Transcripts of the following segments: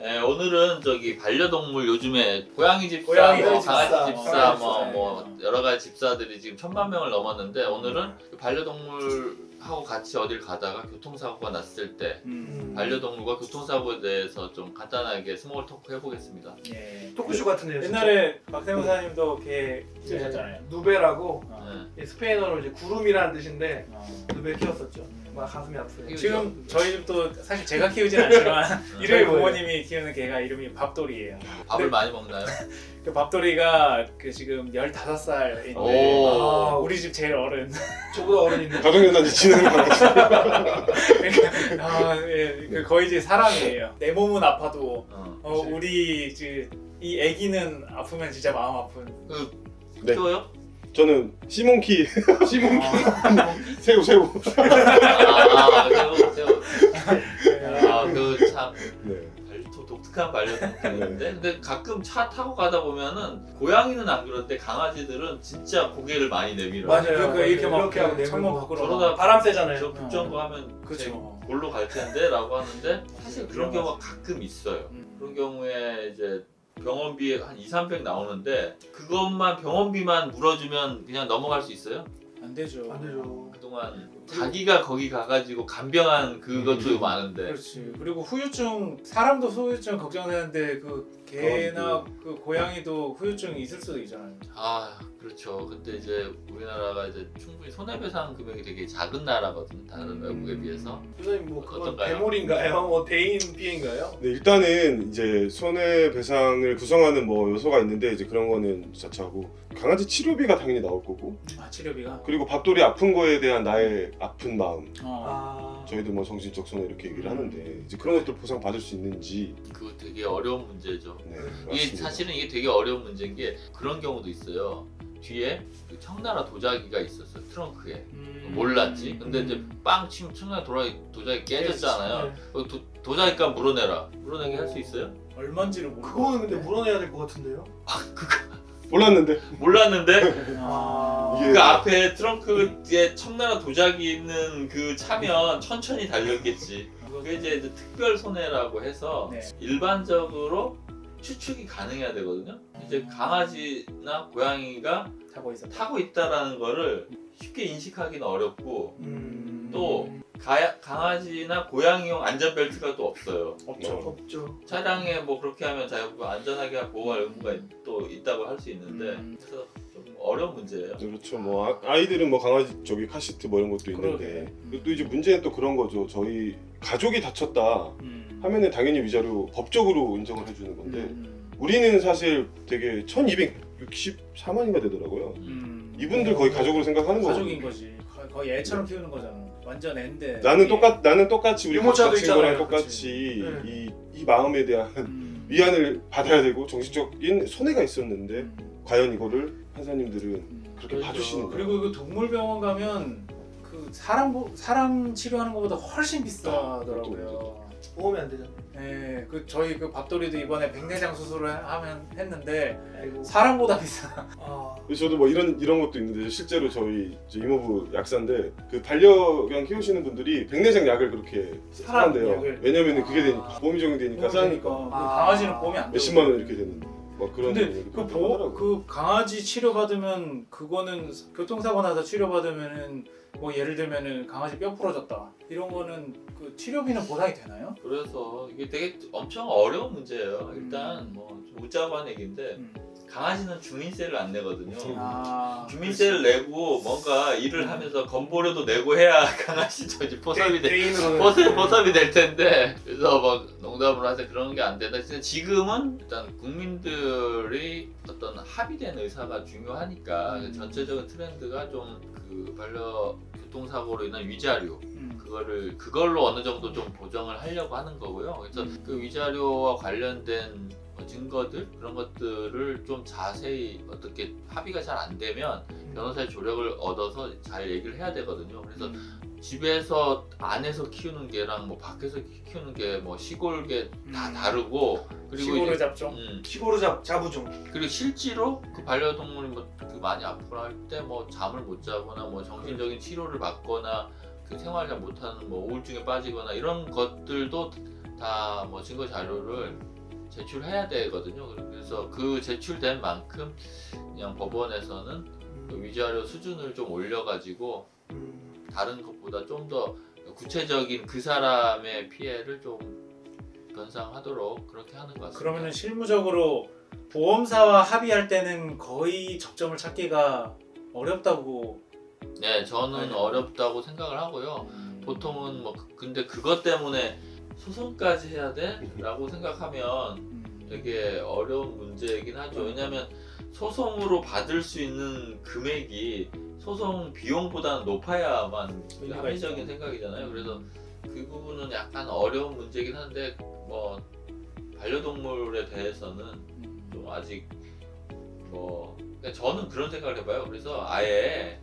네, 오늘은 저기 반려동물 요즘에 고양이 집사, 고양이 뭐 집사, 강아지 집사, 집사. 뭐 여러 가지 집사들이 지금 1000만 명을 넘었는데 오늘은 그 반려동물하고 같이 어딜 가다가 교통사고가 났을 때 반려동물과 교통사고에 대해서 좀 간단하게 스몰 토크 해보겠습니다. 예. 토크쇼 같은데요. 진짜? 옛날에 박세훈 사장님도 개 키우셨잖아요. 누베라고 어. 스페인어로 이제 구름이라는 뜻인데 어. 누베 키웠었죠. 막 가슴이 아프네요. 지금 저희 집도 사실 제가 키우진 않지만 이름이 저희 뭐예요? 부모님이 키우는 개가 이름이 밥돌이에요. 밥을 네. 많이 먹나요? 그 밥돌이가 그 지금 15살인데 오. 우리 집 제일 어른. 저보다 어른인데. 가정연단지 지내는 거 같아. 그러니까 예, 그 거의 이제 사람이에요. 내 몸은 아파도 그치. 우리 이 아기는 아프면 진짜 마음 아픈. 네. 키워요? 저는 시몬키, 시몬키. 새우. 새우. 그 참 네. 독특한 반려동물인데 근데 가끔 차 타고 가다 보면은 고양이는 안 그런데 강아지들은 진짜 고개를 많이 내밀어요. 맞아요. 그러니까 이렇게 막 이렇게 하고 창문 내밀고. 밖으로 저러다 바람 세잖아요. 저 급정거 하면 그쵸. 제 골로 갈 텐데 라고 하는데 사실 그런 경우가 가끔 있어요. 음. 그런 경우에 이제 병원비 한 2,300 나오는데 그것만 병원비만 물어주면 그냥 넘어갈 수 있어요? 안 되죠. 안 되죠. 그동안 자기가 거기 가가지고 간병한 그것도 많은데 그렇지. 그리고 후유증 사람도 후유증 걱정되는데 그 개나 그 고양이도 후유증이 있을 수도 있잖아요. 아 그렇죠. 근데 이제 우리나라가 이제 충분히 손해배상 금액이 되게 작은 나라거든요. 다른 외국에 비해서. 선생님 뭐 그건 어떤가요? 대물인가요? 뭐 대인 피해인가요? 네, 일단은 이제 손해배상을 구성하는 뭐 요소가 있는데 이제 그런 거는 자차고 강아지 치료비가 당연히 나올 거고 아 치료비가. 그리고 밥돌이 아픈 거에 대한 나의 아픈 마음 아. 저희도 뭐 정신적 손해 이렇게 얘기를 하는데 이제 그런 것들 보상 받을 수 있는지 그거 되게 어려운 문제죠. 네, 이게 맞습니다. 사실은 이게 되게 어려운 문제인 게 그런 경우도 있어요. 뒤에 그 청나라 도자기가 있었어요. 트렁크에. 몰랐지. 근데 이제 빵 치면 청나라 도자기 깨졌잖아요. 네. 도자기값 물어내라. 물어내게 할 수 있어요? 얼마인지를 모르고. 그거는 근데 물어내야 될 것 같은데요. 몰랐는데 몰랐는데 아. 이게- 그 앞에 트렁크에 청나라 도자기 있는 그 차면 천천히 달렸겠지. 그게 이제 특별 손해라고 해서 네. 일반적으로 추측이 가능해야 되거든요. 이제 강아지나 고양이가 타고 있었다. 타고 있다라는 거를 쉽게 인식하기는 어렵고 또 음. 강아지나 고양이용 안전벨트가 또 없어요. 없죠. 없죠. 차량에 뭐 그렇게 하면 자기가 안전하게 보호할 의무가 또 있다고 할 수 있는데 음. 그래서 좀 어려운 문제예요. 그렇죠. 뭐 아이들은 뭐 강아지 저기 카시트 뭐 이런 것도 있는데 그러게. 그리고 또 이제 문제는 또 그런 거죠. 저희 가족이 다쳤다 하면은 당연히 위자료 법적으로 인정을 해주는 건데 우리는 사실 되게 1,264만인가 되더라고요. 이분들 거의 가족으로 생각하는 거죠. 가족인 거지. 거의 애처럼 키우는 거잖아. 완전 애인데. 나는 똑같이 우리 유모차도 가족 친구랑 있잖아요. 똑같이 그치. 이 마음에 대한 위안을 받아야 되고 정신적인 손해가 있었는데 과연 이거를 판사님들은 그렇게 그렇죠. 봐주시는 거예요. 그리고 그 동물병원 가면 그 사람 치료하는 것보다 훨씬 비싸더라고요. 보험이 안 되잖아요. 네, 그 저희 그 밥돌이도 이번에 백내장 수술을 했는데 아이고. 사람보다 비싸. 아. 그래서 저도 뭐 이런 것도 있는데 실제로 저희 이모부 약사인데 그 반려견 키우시는 분들이 백내장 약을 그렇게 사람 사는데요. 약을? 왜냐면은 그게 아. 되니까 보험이 적용되니까 그러니까 싸니까 그 강아지는 보험이 안 되고. 몇십만 원 이렇게 되는 막 그런 근데 얘기를 그, 하더라고요. 그 강아지 치료 받으면 그거는 교통사고 나서 치료 받으면은 뭐 예를 들면은 강아지 뼈 부러졌다 이런 거는 그 치료비는 보상이 되나요? 그래서 이게 되게 엄청 어려운 문제예요. 일단 뭐 좀 웃자고 한 얘기인데 강아지는 주민세를 안 내거든요. 아, 주민세를 내고 뭔가 일을 하면서 건보료도 내고 해야 강아지 저지 보상이 돼. 대인으로는 보상이 될 텐데 그래서 막 농담으로 하세요. 그런 게 안 된다. 진짜 지금은 일단 국민들이 어떤 합의된 의사가 중요하니까 전체적인 트렌드가 좀 그 반려 교통사고로 인한 위자료 그걸로 어느 정도 좀 보정을 하려고 하는 거고요. 그래서 그 위자료와 관련된 증거들 그런 것들을 좀 자세히 어떻게 합의가 잘 안 되면 변호사의 조력을 얻어서 잘 얘기를 해야 되거든요. 그래서 집에서 안에서 키우는 개랑 뭐 밖에서 키우는 개 뭐 시골 개 다 다르고 그리고 시골을 이제, 잡죠. 시골로 자부종. 그리고 실제로 그 반려동물이 뭐 그 많이 아프거나 할 때 뭐 잠을 못 자거나 뭐 정신적인 치료를 받거나 그 생활 잘 못하는 뭐 우울증에 빠지거나 이런 것들도 다 뭐 증거 자료를 제출해야 되거든요. 그래서 그 제출된 만큼 그냥 법원에서는 그 위자료 수준을 좀 올려가지고 다른 것보다 좀 더 구체적인 그 사람의 피해를 좀 변상하도록 그렇게 하는 것 같습니다. 그러면은 실무적으로 보험사와 합의할 때는 거의 적점을 찾기가 어렵다고. 네, 저는 네. 어렵다고 생각을 하고요. 보통은 뭐 근데 그것 때문에 소송까지 해야 돼? 라고 생각하면 되게 어려운 문제이긴 하죠. 왜냐하면 소송으로 받을 수 있는 금액이 소송 비용보다는 높아야만 의미가 합리적인 있죠. 생각이잖아요. 그래서 그 부분은 약간 어려운 문제이긴 한데 뭐 반려동물에 대해서는 좀 아직 뭐 그러니까 저는 그런 생각을 해봐요. 그래서 아예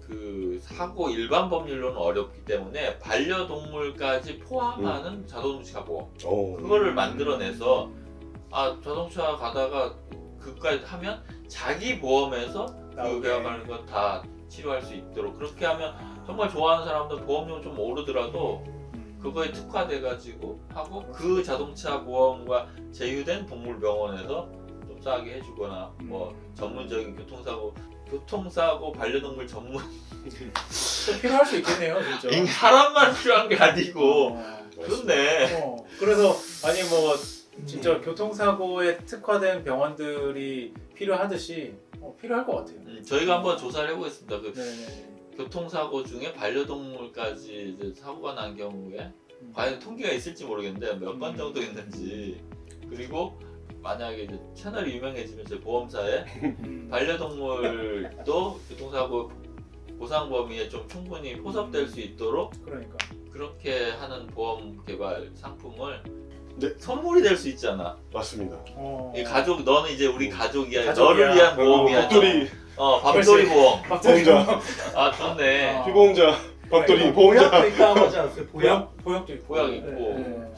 그 사고 일반 법률로는 어렵기 때문에 반려동물까지 포함하는 자동차 보험 그거를 만들어내서 아 자동차 가다가 그까지 하면 자기 보험에서 그 나오게. 배워가는 건 다 치료할 수 있도록 그렇게 하면 정말 좋아하는 사람들 보험료 좀 오르더라도 그거에 특화돼가지고 하고 그 자동차 보험과 제휴된 동물병원에서 좀 싸게 해주거나 뭐 전문적인 교통사고 반려동물 전문 좀 필요할 수 있겠네요, 진짜. 사람만 필요한 게 아니고 그렇네. 그래서 아니 뭐 진짜 교통사고에 특화된 병원들이 필요하듯이 필요할 것 같아요. 저희가 한번 조사를 해보겠습니다. 그 네. 교통사고 중에 반려동물까지 이제 사고가 난 경우에 과연 통계가 있을지 모르겠는데 몇 건 정도 있는지 그리고 만약에 이제 채널이 유명해지면 이제 보험사에 반려동물도 교통사고 보상 범위에 좀 충분히 포섭될 수 있도록 그러니까. 그렇게 하는 보험 개발 상품을 네. 선물이 될 수 있잖아. 맞습니다. 이 가족 너는 이제 우리 가족이야. 가족이야. 너를 위한 보험이야. 밥돌이 밥돌이 보험. 보험자, 아 좋네. 피보험자, 밥돌이 보험자. 보약도 있다고 하지 않았어요? 보약? 보약도 있고. 보약 있고. 네.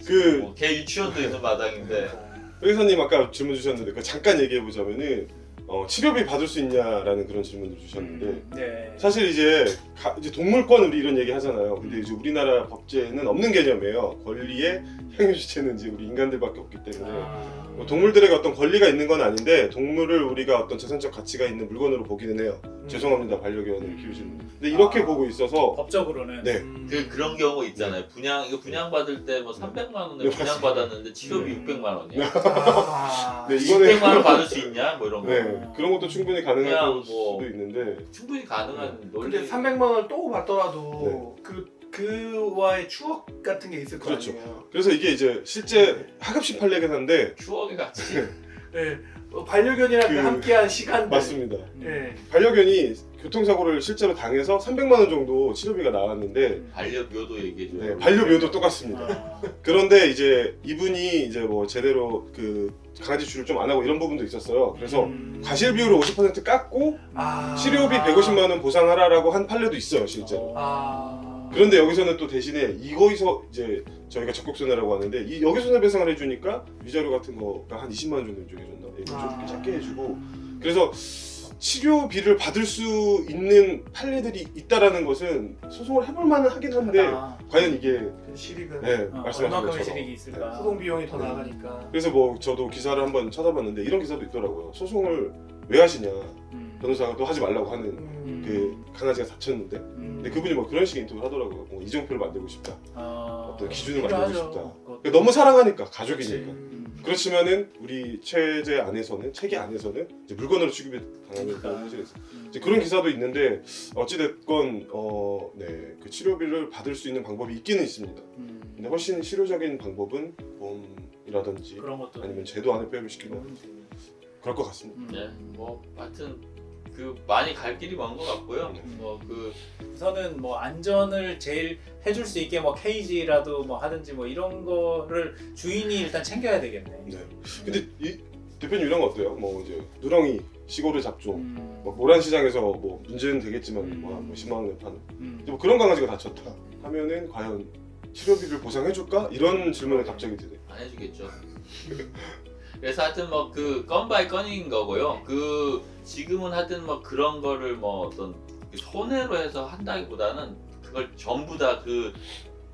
그 뭐, 개 유치원도 있는 마당인데. 회사님 아까 질문 주셨는데 그 잠깐 얘기해 보자면은 치료비 받을 수 있냐라는 그런 질문을 주셨는데 네. 사실 이제 동물권 우리 이런 얘기 하잖아요. 근데 이제 우리나라 법제에는 없는 개념이에요. 권리의 향유 주체는 이제 우리 인간들밖에 없기 때문에 뭐 동물들에게 어떤 권리가 있는 건 아닌데 동물을 우리가 어떤 재산적 가치가 있는 물건으로 보기는 해요. 죄송합니다 반려견을 키우시는. 근데 이렇게 보고 있어서 법적으로는. 네. 그런 경우 있잖아요. 분양 받을 때 뭐 300만 원을 네, 분양 받았는데 치료비 600만 원이야. 네, 이거는 600만 원 받을 수 있냐? 뭐 이런 거. 네, 그런 것도 충분히 가능할 그냥 뭐- 수도 있는데 충분히 가능한 논리. 근데 300만 원을 또 받더라도 그와의 추억 같은 게 있을 거 그렇죠. 아니에요. 그래서 이게 이제 실제 하급식 판례긴 한데 추억의 가치. 네. 반려견이랑 그- 함께한 시간들. 맞습니다. 네. 반려견이 교통사고를 실제로 당해서 300만 원 정도 치료비가 나왔는데 반려묘도 얘기해줘요. 네, 반려묘도 똑같습니다. 아, 그런데 이제 이분이 이제 뭐 제대로 그 강아지 치료를 좀 안 하고 이런 부분도 있었어요. 그래서 과실 비율을 50% 깎고 치료비 150만 원 보상하라라고 한 판례도 있어요, 실제로. 그런데 여기서는 또 대신에 이거에서 이제 저희가 적격 손해라고 하는데 이 여기 손해배상을 해주니까 위자료 같은 거가 한 20만 원 정도 해줬나? 좀 작게 해주고 그래서 치료비를 받을 수 있는 판례들이 있다라는 것은 소송을 해볼 만은 하긴 한데 과연 이게 실익은 네, 얼마큼의 말씀하신 실익이 것처럼 있을까? 소송 비용이 더 네. 나가니까. 그래서 뭐 저도 기사를 한번 찾아봤는데 이런 기사도 있더라고요. 소송을 왜 하시냐 변호사가 또 하지 말라고 하는 그 강아지가 다쳤는데 근데 그분이 뭐 그런 식의 인터뷰를 하더라고요. 뭐 이정표를 만들고 싶다. 어떤 기준을 만들고 싶다. 그러니까 너무 사랑하니까 가족이니까. 그렇지만은 우리 체제 안에서는 체계 안에서는 이제 물건으로 취급이 당하는 그런 현실이 있어요. 이제 그런 기사도 있는데 어찌 됐건 네, 그 치료비를 받을 수 있는 방법이 있기는 있습니다. 근데 훨씬 실효적인 방법은 보험이라든지 그런 것도 아니면 제도 안에 빼입을 시키는 그럴 것 같습니다. 네, 뭐 하여튼 그 많이 갈 길이 먼 것 같고요. 네. 뭐 그 우선은 뭐 안전을 제일 해줄 수 있게 뭐 케이지라도 뭐 하든지 뭐 이런 거를 주인이 일단 챙겨야 되겠네. 네. 근데 이 대표님 이런 거 어때요? 뭐 이제 누렁이 시골의 잡종 뭐 모란 시장에서 뭐 문제는 되겠지만 뭐 10만 원에 파는 뭐 그런 강아지가 다쳤다 하면은 과연 치료비를 보상해줄까? 이런 질문을 갑자기 드네. 안 해주겠죠. 그래서 하여튼 뭐 그 건 바이 건인 거고요. 그 지금은 하여튼 뭐 그런 거를 뭐 어떤 손해로 해서 한다기보다는 그걸 전부 다 그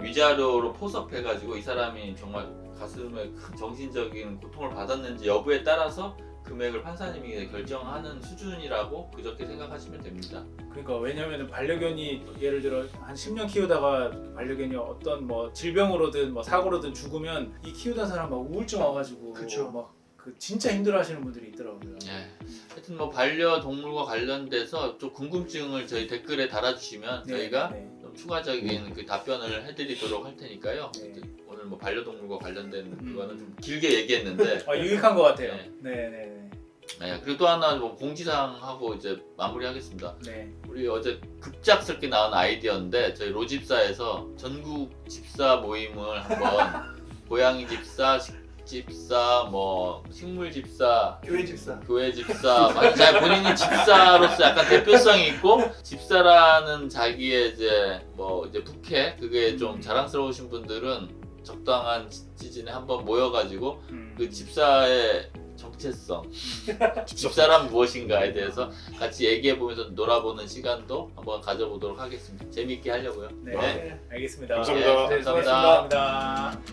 위자료로 포섭해가지고 이 사람이 정말 가슴에 큰 정신적인 고통을 받았는지 여부에 따라서 금액을 판사님이 결정하는 수준이라고 그렇게 생각하시면 됩니다. 그러니까 왜냐면은 반려견이 예를 들어 한 10년 키우다가 반려견이 어떤 뭐 질병으로든 뭐 사고로든 죽으면 이 키우던 사람 막 우울증 와가지고 그쵸. 막 그 진짜 힘들어하시는 분들이 있더라고요. 예. 하여튼 뭐 반려동물과 관련돼서 좀 궁금증을 저희 댓글에 달아주시면 네, 저희가 네. 좀 추가적인 그 답변을 해드리도록 할 테니까요. 네. 오늘 뭐 반려동물과 관련된 음. 그거는 좀 길게 얘기했는데 유익한 것 같아요. 네. 네네네. 네, 그리고 또 하나 뭐 공지사항하고 이제 마무리하겠습니다. 네. 우리 어제 급작스럽게 나온 아이디어인데 저희 로집사에서 전국 집사 모임을 한번 고양이 집사, 집사, 뭐 식물 집사, 교회 집사. 교회 집사, 잘 본인이 집사로서 약간 대표성이 있고 집사라는 자기의 이제 뭐 이제 부캐 그게 좀 자랑스러우신 분들은 적당한 시즌에 한번 모여가지고 그 집사의 정체성, 집사란 무엇인가에 대해서 같이 얘기해보면서 놀아보는 시간도 한번 가져보도록 하겠습니다. 재미있게 하려고요. 네. 네. 알겠습니다. 감사합니다. 네, 감사합니다. 수고하셨습니다.